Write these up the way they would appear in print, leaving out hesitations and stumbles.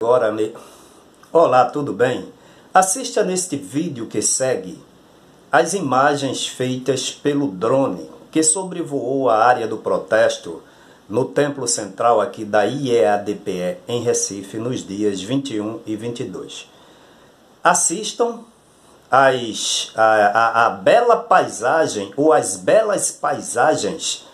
Agora, olá, tudo bem? Assista neste vídeo que segue as imagens feitas pelo drone que sobrevoou a área do protesto no templo central aqui da IEADPE em Recife nos dias 21 e 22. Assistam a bela paisagem ou as belas paisagens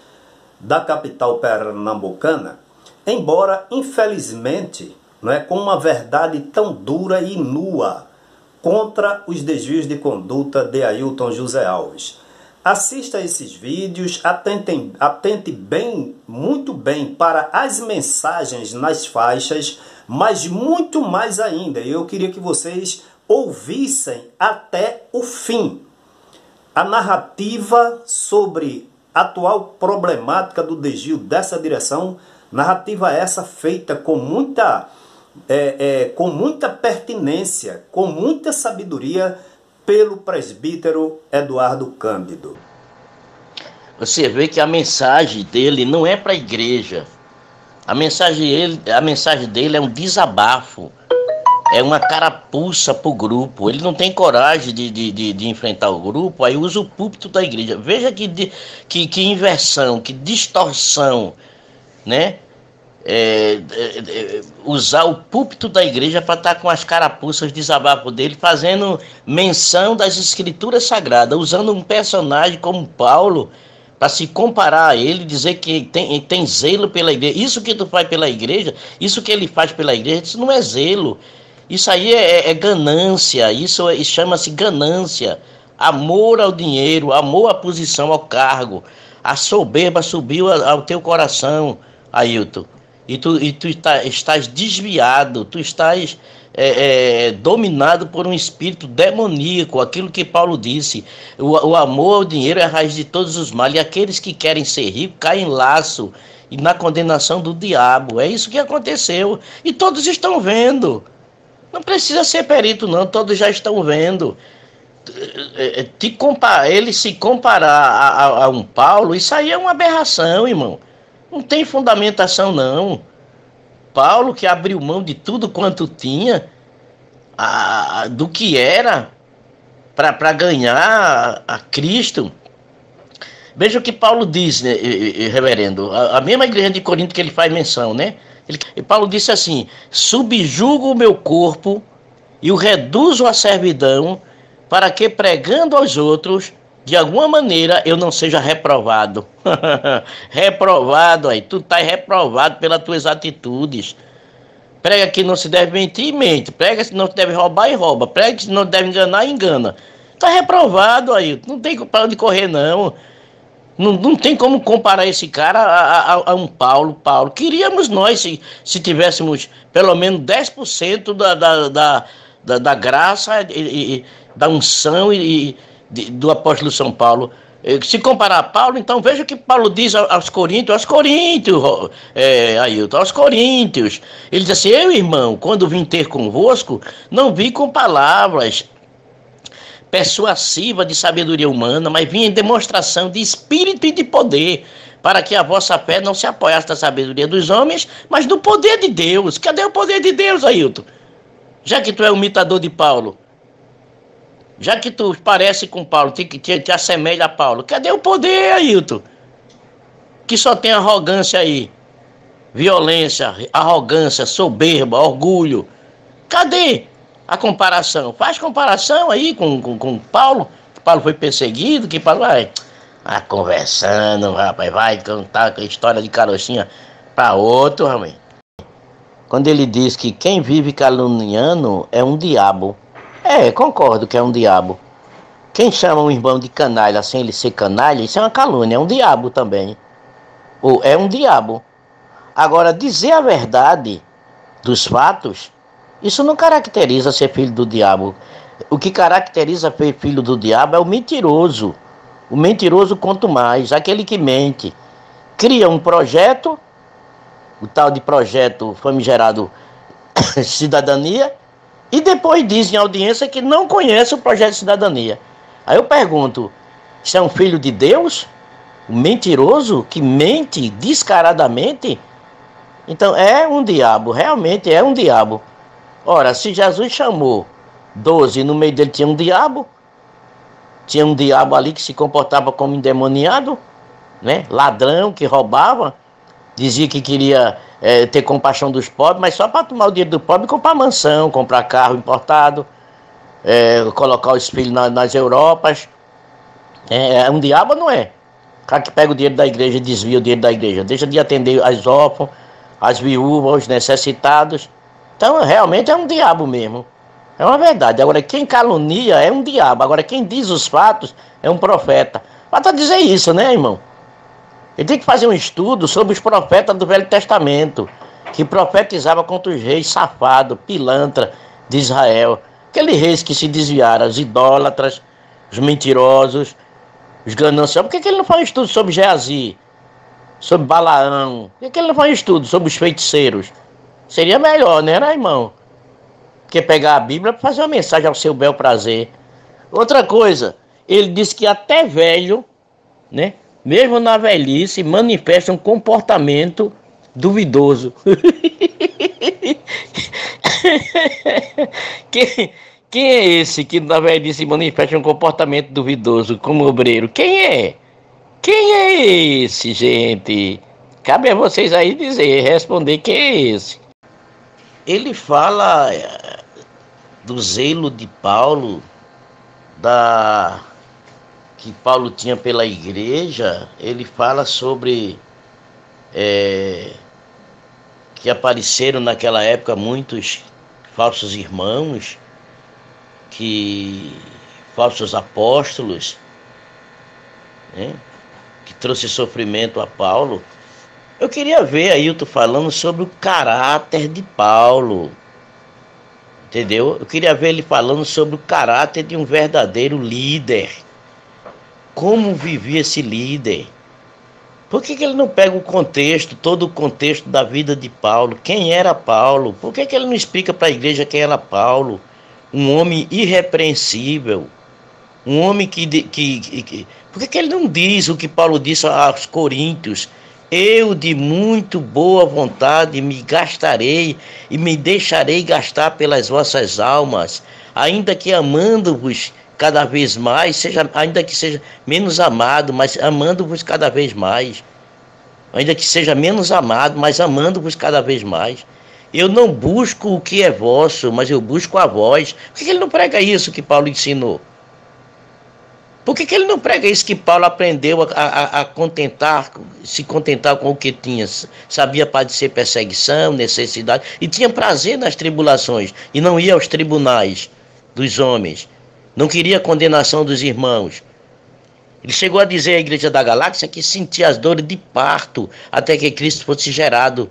da capital pernambucana, embora infelizmente com uma verdade tão dura e nua contra os desvios de conduta de Ailton José Alves. Assista a esses vídeos, atente bem, muito bem para as mensagens nas faixas, mas muito mais ainda, eu queria que vocês ouvissem até o fim a narrativa sobre a atual problemática do desvio dessa direção, narrativa essa feita com muita pertinência, com muita sabedoria pelo presbítero Eduardo Cândido. Você vê que a mensagem dele não é para a igreja. A mensagem dele é um desabafo, é uma carapuça para o grupo. Ele não tem coragem de enfrentar o grupo, aí usa o púlpito da igreja. Veja que inversão, que distorção, né? Usar o púlpito da igreja para estar com as carapuças de desabafo dele, fazendo menção das escrituras sagradas, usando um personagem como Paulo para se comparar a ele, dizer que tem zelo pela igreja. Isso que tu faz pela igreja, isso que ele faz pela igreja, isso não é zelo, isso aí é ganância, isso chama-se ganância, amor ao dinheiro, amor à posição, ao cargo. A soberba subiu ao teu coração, Ailton. E tu estás desviado, tu estás dominado por um espírito demoníaco, aquilo que Paulo disse, o amor ao dinheiro é a raiz de todos os males, e aqueles que querem ser ricos caem em laço e na condenação do diabo. É isso que aconteceu, e todos estão vendo, não precisa ser perito não, todos já estão vendo. Ele se comparar a um Paulo, isso aí é uma aberração, irmão. Não tem fundamentação, não. Paulo, que abriu mão de tudo quanto tinha, do que era, para ganhar a Cristo. Veja o que Paulo diz, né, reverendo. A mesma igreja de Corinto que ele faz menção, né? Paulo disse assim: subjugo o meu corpo e o reduzo à servidão, para que, pregando aos outros, de alguma maneira eu não seja reprovado. Reprovado, aí tu estás reprovado pelas tuas atitudes. Prega que não se deve mentir, mente. Prega que não se deve roubar, e rouba. Prega que não deve enganar, engana. Tá reprovado aí, não tem para onde correr não. Não tem como comparar esse cara a um Paulo. Queríamos nós, se tivéssemos pelo menos 10% da graça, da unção do apóstolo São Paulo. Se comparar a Paulo, então veja o que Paulo diz aos Coríntios, Ailton, aos Coríntios. Ele diz assim: eu, irmão, quando vim ter convosco, não vim com palavras persuasivas de sabedoria humana, mas vim em demonstração de espírito e de poder, para que a vossa fé não se apoiasse na sabedoria dos homens, mas no poder de Deus. Cadê o poder de Deus, Ailton? Já que tu é um imitador de Paulo, já que tu parece com Paulo, te assemelha a Paulo, cadê o poder, Ailton? Que só tem arrogância aí, violência, arrogância, soberba, orgulho. Cadê a comparação? Faz comparação aí com Paulo, que Paulo foi perseguido, que Paulo vai conversando, rapaz, vai contar a história de carochinha para outro, rapaz. Quando ele diz que quem vive caluniando é um diabo. Concordo que é um diabo. Quem chama um irmão de canalha sem ele ser canalha, isso é uma calúnia, é um diabo também. Ou é um diabo. Agora, dizer a verdade dos fatos, isso não caracteriza ser filho do diabo. O que caracteriza ser filho do diabo é o mentiroso. O mentiroso, quanto mais, aquele que mente. Cria um projeto, o tal de projeto famigerado cidadania, e depois diz em audiência que não conhece o projeto de cidadania. Aí eu pergunto, isso é um filho de Deus? Um mentiroso que mente descaradamente? Então é um diabo, realmente é um diabo. Ora, se Jesus chamou 12 e no meio dele tinha um diabo ali que se comportava como endemoniado, né? Ladrão, que roubava, dizia que queria ter compaixão dos pobres, mas só para tomar o dinheiro do pobre e comprar mansão, comprar carro importado, colocar os filhos nas Europas. É um diabo, não é? O cara que pega o dinheiro da igreja e desvia o dinheiro da igreja, deixa de atender as órfãos, as viúvas, os necessitados. Então, realmente é um diabo mesmo. É uma verdade. Agora, quem calunia é um diabo. Agora, quem diz os fatos é um profeta. Basta dizer isso, né, irmão? Ele tem que fazer um estudo sobre os profetas do Velho Testamento, que profetizavam contra os reis safados, pilantra de Israel. Aqueles reis que se desviaram, os idólatras, os mentirosos, os gananciosos. Por que ele não faz um estudo sobre Geazi, sobre Balaão? Por que ele não faz um estudo sobre os feiticeiros? Seria melhor, né, irmão? Que pegar a Bíblia para fazer uma mensagem ao seu bel prazer. Outra coisa, ele disse que até velho, né, mesmo na velhice, manifesta um comportamento duvidoso. Quem é esse que na velhice manifesta um comportamento duvidoso como obreiro? Quem é? Quem é esse, gente? Cabe a vocês aí responder quem é esse. Ele fala do zelo de Paulo, que Paulo tinha pela igreja. Ele fala sobre que apareceram naquela época muitos falsos irmãos, falsos apóstolos, né, que trouxe sofrimento a Paulo. Eu queria ver Ailton falando sobre o caráter de Paulo, entendeu? Eu queria ver ele falando sobre o caráter de um verdadeiro líder. Como vivia esse líder? Por que ele não pega o contexto, todo o contexto da vida de Paulo? Quem era Paulo? Por que ele não explica para a igreja quem era Paulo? Um homem irrepreensível, um homem por que ele não diz o que Paulo disse aos Coríntios? Eu de muito boa vontade me gastarei e me deixarei gastar pelas vossas almas, ainda que amando-vos cada vez mais, ainda que seja menos amado, mas amando-vos cada vez mais. Ainda que seja menos amado, mas amando-vos cada vez mais. Eu não busco o que é vosso, mas eu busco a vós. Por que ele não prega isso que Paulo ensinou? Por que ele não prega isso que Paulo aprendeu se contentar com o que tinha? Sabia padecer perseguição, necessidade, e tinha prazer nas tribulações, e não ia aos tribunais dos homens. Não queria a condenação dos irmãos. Ele chegou a dizer à igreja da galáxia que sentia as dores de parto até que Cristo fosse gerado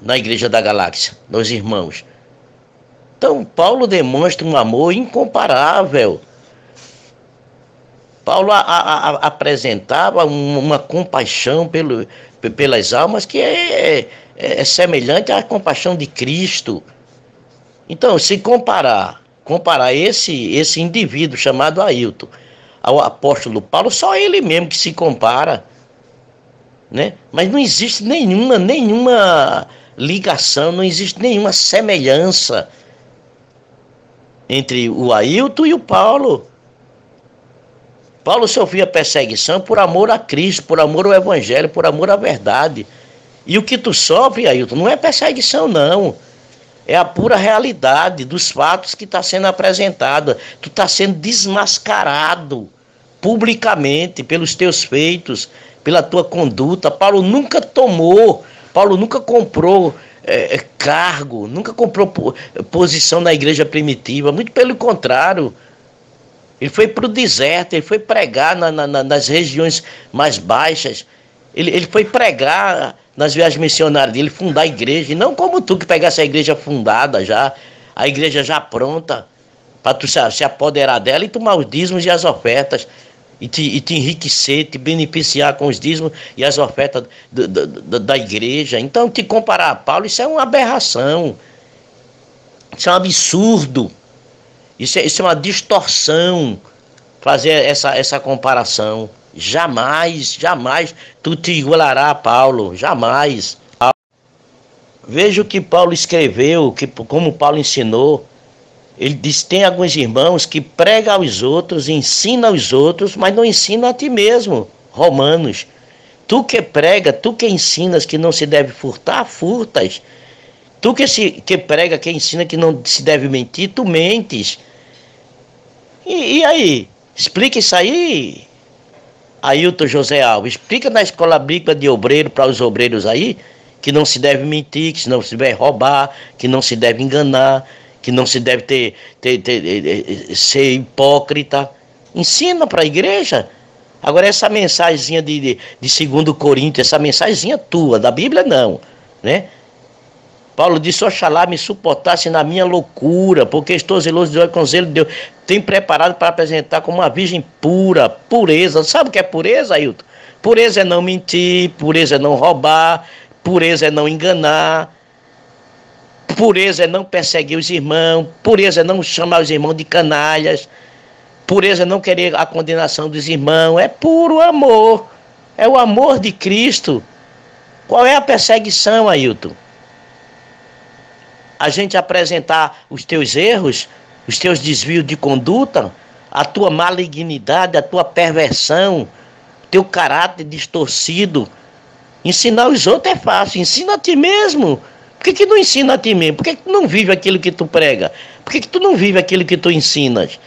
na igreja da galáxia, nos irmãos. Então, Paulo demonstra um amor incomparável. Paulo apresentava uma compaixão pelas almas que é semelhante à compaixão de Cristo. Então, se comparar esse indivíduo chamado Ailton ao apóstolo Paulo, só ele mesmo que se compara, né? Mas não existe nenhuma ligação, não existe nenhuma semelhança entre o Ailton e o Paulo. Paulo sofria perseguição por amor a Cristo, por amor ao Evangelho, por amor à verdade. E o que tu sofre, Ailton, não é perseguição, não. É a pura realidade dos fatos que está sendo apresentada. Tu está sendo desmascarado publicamente pelos teus feitos, pela tua conduta. Paulo nunca comprou cargo, nunca comprou posição na igreja primitiva. Muito pelo contrário. Ele foi para o deserto, ele foi pregar nas regiões mais baixas. Ele foi pregar nas viagens missionárias dele, fundar a igreja. E não como tu que pegasse a igreja fundada já, a igreja já pronta, para tu se apoderar dela e tomar os dízimos e as ofertas, e te enriquecer, te beneficiar com os dízimos e as ofertas da igreja. Então, te comparar a Paulo, isso é uma aberração. Isso é um absurdo. Isso é uma distorção, fazer essa comparação. Jamais tu te igualará a Paulo, jamais. Veja o que Paulo escreveu, como Paulo ensinou. Ele diz: tem alguns irmãos que pregam aos outros, ensina aos outros, mas não ensina a ti mesmo. Romanos. Tu que prega, tu que ensinas que não se deve furtar, furtas. Tu que prega, que ensina que não se deve mentir, tu mentes. E aí? Explica isso aí, Ailton José Alves. Explica na escola bíblica de obreiro para os obreiros aí que não se deve mentir, que não se deve roubar, que não se deve enganar, que não se deve ser hipócrita. Ensina para a igreja. Agora essa mensagenzinha de 2 Coríntios, essa mensagenzinha tua, da Bíblia não, né? Paulo disse: oxalá me suportasse na minha loucura, porque estou zeloso de Deus, com zelo de Deus. Tenho preparado para apresentar como uma virgem pura, pureza. Sabe o que é pureza, Ailton? Pureza é não mentir, pureza é não roubar, pureza é não enganar, pureza é não perseguir os irmãos, pureza é não chamar os irmãos de canalhas, pureza é não querer a condenação dos irmãos. É puro amor, é o amor de Cristo. Qual é a perseguição, Ailton? A gente apresentar os teus erros, os teus desvios de conduta, a tua malignidade, a tua perversão, teu caráter distorcido. Ensinar os outros é fácil, ensina a ti mesmo. Por que não ensina a ti mesmo? Por que tu não vive aquilo que tu prega? Por que tu não vive aquilo que tu ensinas?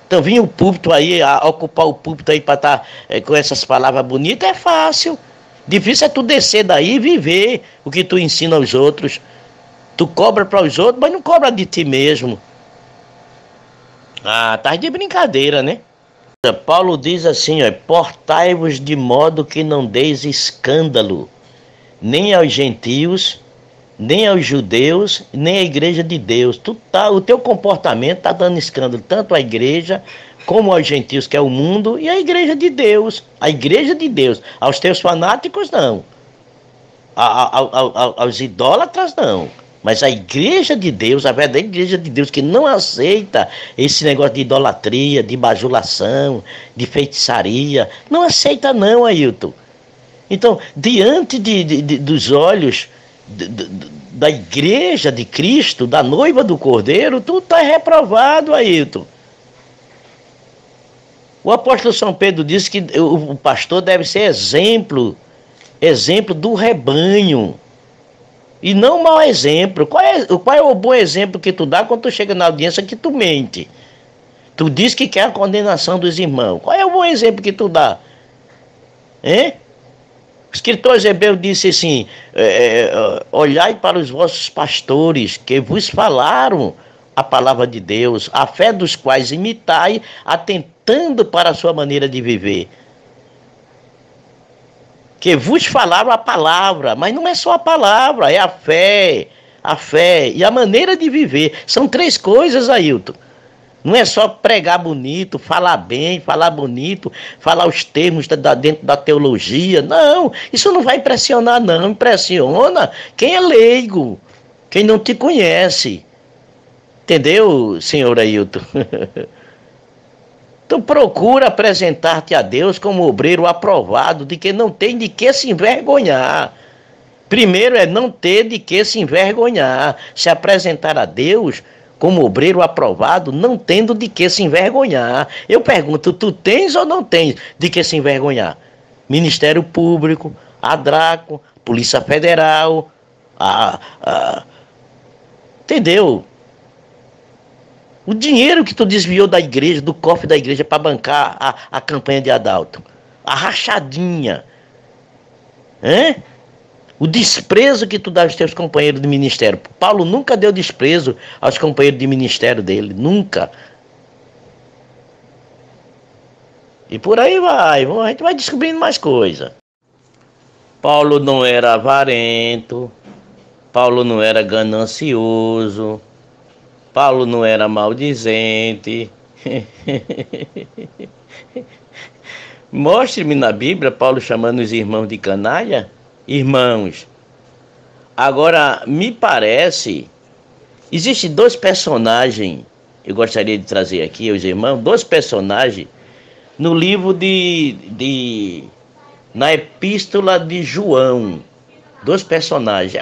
Então vir o púlpito aí, ocupar o púlpito aí para estar com essas palavras bonitas é fácil. Difícil é tu descer daí e viver o que tu ensina aos outros. Tu cobra para os outros, mas não cobra de ti mesmo. Ah, tá de brincadeira, né? Paulo diz assim, ó: portai-vos de modo que não deis escândalo, nem aos gentios, nem aos judeus, nem à igreja de Deus. O teu comportamento está dando escândalo tanto à igreja, como aos gentios, que é o mundo, e à igreja de Deus. A igreja de Deus. Aos teus fanáticos, não. Aos idólatras, não. Mas a igreja de Deus, a verdadeira igreja de Deus, que não aceita esse negócio de idolatria, de bajulação, de feitiçaria, não aceita não, Ailton. Então, diante dos olhos da igreja de Cristo, da noiva do Cordeiro, tu está reprovado, Ailton. O apóstolo São Pedro disse que o pastor deve ser exemplo do rebanho. E não mau exemplo. Qual é o bom exemplo que tu dá quando tu chega na audiência que tu mente? Tu diz que quer a condenação dos irmãos. Qual é o bom exemplo que tu dá? Hein? O escritor Hebeu disse assim: olhai para os vossos pastores, que vos falaram a palavra de Deus, a fé dos quais imitai, atentando para a sua maneira de viver. Que vos falaram a palavra, mas não é só a palavra, é a fé e a maneira de viver. São 3 coisas, Ailton. Não é só pregar bonito, falar bem, falar bonito, falar os termos dentro da teologia. Não, isso não vai impressionar, não. Impressiona quem é leigo, quem não te conhece. Entendeu, senhor Ailton? Então procura apresentar-te a Deus como obreiro aprovado, de que não tem de que se envergonhar. Primeiro é não ter de que se envergonhar. Se apresentar a Deus como obreiro aprovado, não tendo de que se envergonhar. Eu pergunto, tu tens ou não tens de que se envergonhar? Ministério Público, a DRACO, Polícia Federal, entendeu? O dinheiro que tu desviou da igreja, do cofre da igreja, para bancar a campanha de Adalto. A rachadinha. O desprezo que tu dá aos teus companheiros de ministério. Paulo nunca deu desprezo aos companheiros de ministério dele. Nunca. E por aí vai. A gente vai descobrindo mais coisa. Paulo não era avarento. Paulo não era ganancioso. Paulo não era maldizente. Mostre-me na Bíblia Paulo chamando os irmãos de canalha. Irmãos. Agora, me parece, existem 2 personagens, eu gostaria de trazer aqui, os irmãos, 2 personagens no livro na Epístola de João. Dois personagens.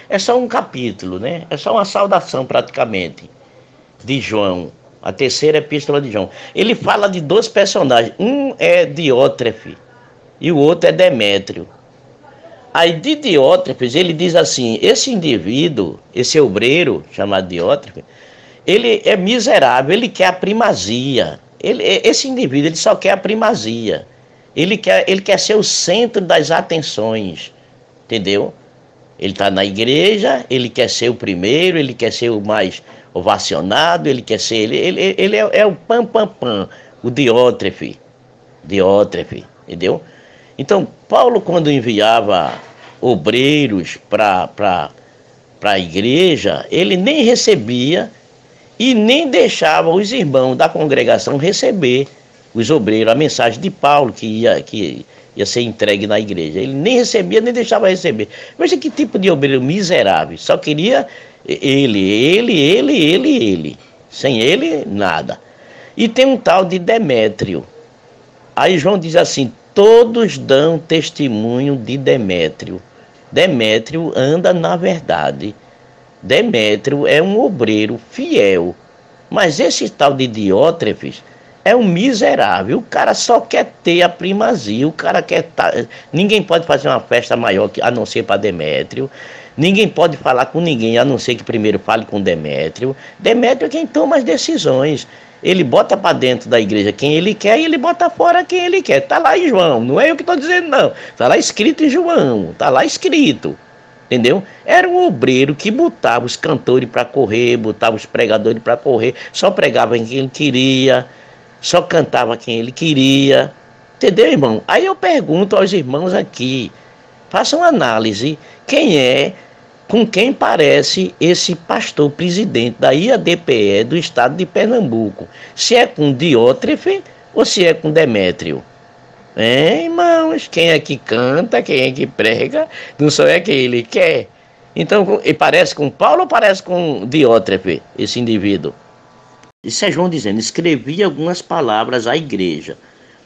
É só um capítulo, né? É só uma saudação praticamente de João. A terceira epístola de João. Ele fala de dois personagens. Um é Diótrefe e o outro é Demétrio. Aí de Diótrefes ele diz assim: esse indivíduo, esse obreiro chamado Diótrefe, ele é miserável, ele quer a primazia. Esse indivíduo ele só quer a primazia. Ele quer ser o centro das atenções. Entendeu? Ele está na igreja, ele quer ser o primeiro, ele quer ser o mais ovacionado, ele quer ser. Ele é o pam, o Diótrefe, entendeu? Então, Paulo, quando enviava obreiros para a igreja, ele nem recebia e nem deixava os irmãos da congregação receber os obreiros, a mensagem de Paulo que ia ser entregue na igreja. Ele nem recebia, nem deixava receber. Veja que tipo de obreiro miserável. Só queria ele. Sem ele, nada. E tem um tal de Demétrio. Aí João diz assim: todos dão testemunho de Demétrio. Demétrio anda na verdade. Demétrio é um obreiro fiel. Mas esse tal de Diótrefes é um miserável. O cara só quer ter a primazia. O cara quer ninguém pode fazer uma festa maior a não ser para Demétrio. Ninguém pode falar com ninguém a não ser que primeiro fale com Demétrio. Demétrio é quem toma as decisões. Ele bota para dentro da igreja quem ele quer e ele bota fora quem ele quer. Está lá em João, não é eu que estou dizendo não. Está lá escrito em João, está lá escrito. Entendeu? Era um obreiro que botava os cantores para correr, botava os pregadores para correr, só pregava quem ele queria, só cantava quem ele queria. Entendeu, irmão? Aí eu pergunto aos irmãos aqui, façam análise, com quem parece esse pastor presidente da IADPE do estado de Pernambuco? Se é com Diótrefe ou se é com Demétrio? Irmãos, quem é que canta, quem é que prega, não só é quem ele quer. Então, ele parece com Paulo ou parece com Diótrefe, esse indivíduo? Isso é João dizendo: escrevi algumas palavras à igreja,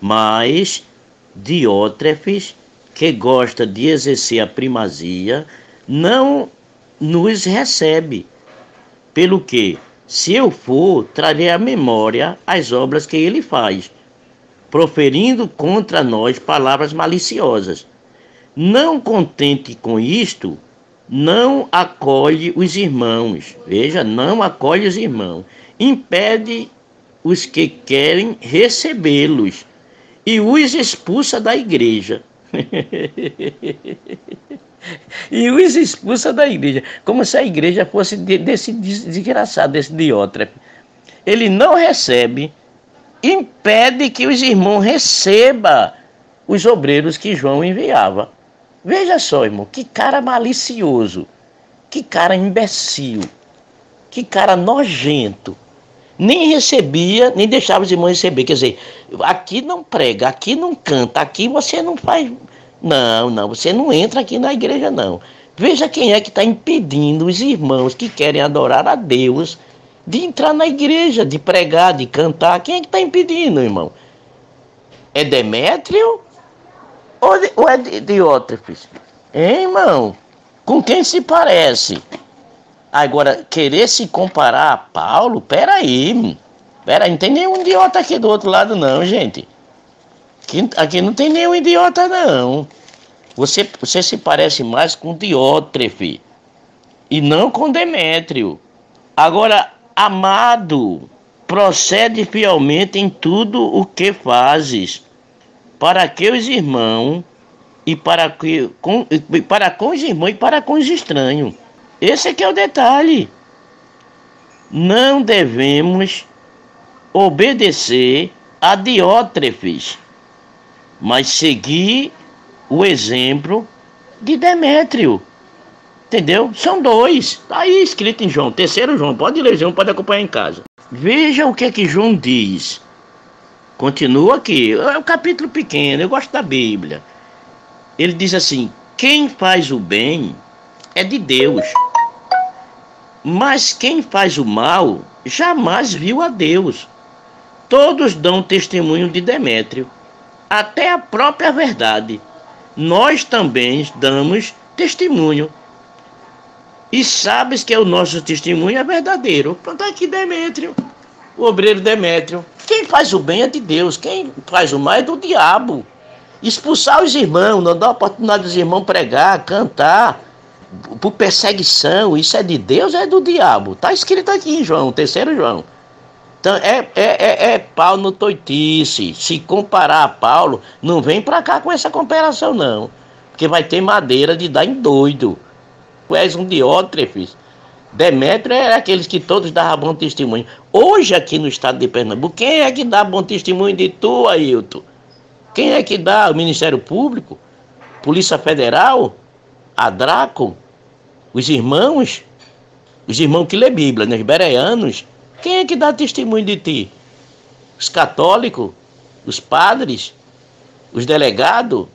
mas Diótrefes, que gosta de exercer a primazia, não nos recebe. Pelo que, se eu for, trarei à memória as obras que ele faz, proferindo contra nós palavras maliciosas. Não contente com isto, não acolhe os irmãos. Veja, não acolhe os irmãos. Impede os que querem recebê-los e os expulsa da igreja. E os expulsa da igreja, como se a igreja fosse desse desgraçado, desse Diótrefe. Ele não recebe, impede que os irmãos recebam os obreiros que João enviava. Veja só, irmão, que cara malicioso, que cara imbecil, que cara nojento. Nem recebia, nem deixava os irmãos receber. Quer dizer, aqui não prega, aqui não canta, aqui você não faz. Não, você não entra aqui na igreja, não. Veja quem é que está impedindo os irmãos que querem adorar a Deus de entrar na igreja, de pregar, de cantar. Quem é que está impedindo, irmão? É Demétrio ou é Diótrefes? Irmão? Com quem se parece? Agora, querer se comparar a Paulo, peraí, não tem nenhum idiota aqui do outro lado não, gente. Aqui não tem nenhum idiota não. Você se parece mais com Diótrefe e não com Demétrio. Agora, amado, procede fielmente em tudo o que fazes, para que os irmãos e para com os irmãos e para com os estranhos. Esse aqui é o detalhe. Não devemos obedecer a Diótrefes, mas seguir o exemplo de Demétrio. Entendeu? São dois. Está aí escrito em João. Terceiro João. Pode ler, João, pode acompanhar em casa. Veja o que é que João diz. Continua aqui. É um capítulo pequeno. Eu gosto da Bíblia. Ele diz assim: quem faz o bem é de Deus, mas quem faz o mal jamais viu a Deus. Todos dão testemunho de Demétrio, até a própria verdade. Nós também damos testemunho. E sabes que o nosso testemunho é verdadeiro. Pronto, aqui Demétrio, o obreiro Demétrio. Quem faz o bem é de Deus, quem faz o mal é do diabo. Expulsar os irmãos, não dar a oportunidade dos irmãos pregar, cantar, por perseguição, isso é de Deus ou é do diabo? Está escrito aqui em João, 3º João. Então é Paulo no toitice. Se comparar a Paulo, não vem para cá com essa comparação não, porque vai ter madeira de dar em doido. Tu és um diótrefes. Demétrio era aqueles que todos davam bom testemunho. Hoje aqui no estado de Pernambuco, quem é que dá bom testemunho de tu, Ailton? Quem é que dá? O Ministério Público? Polícia Federal? A Draco? Os irmãos que lê Bíblia, né? Os bereanos? Quem é que dá testemunho de ti? Os católicos? Os padres? Os delegados?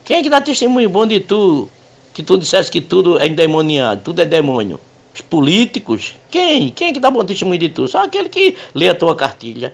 Quem é que dá testemunho bom de tu? Que tu disseste que tudo é endemoniado, tudo é demônio. Os políticos? Quem? Quem é que dá bom testemunho de tu? Só aquele que lê a tua cartilha.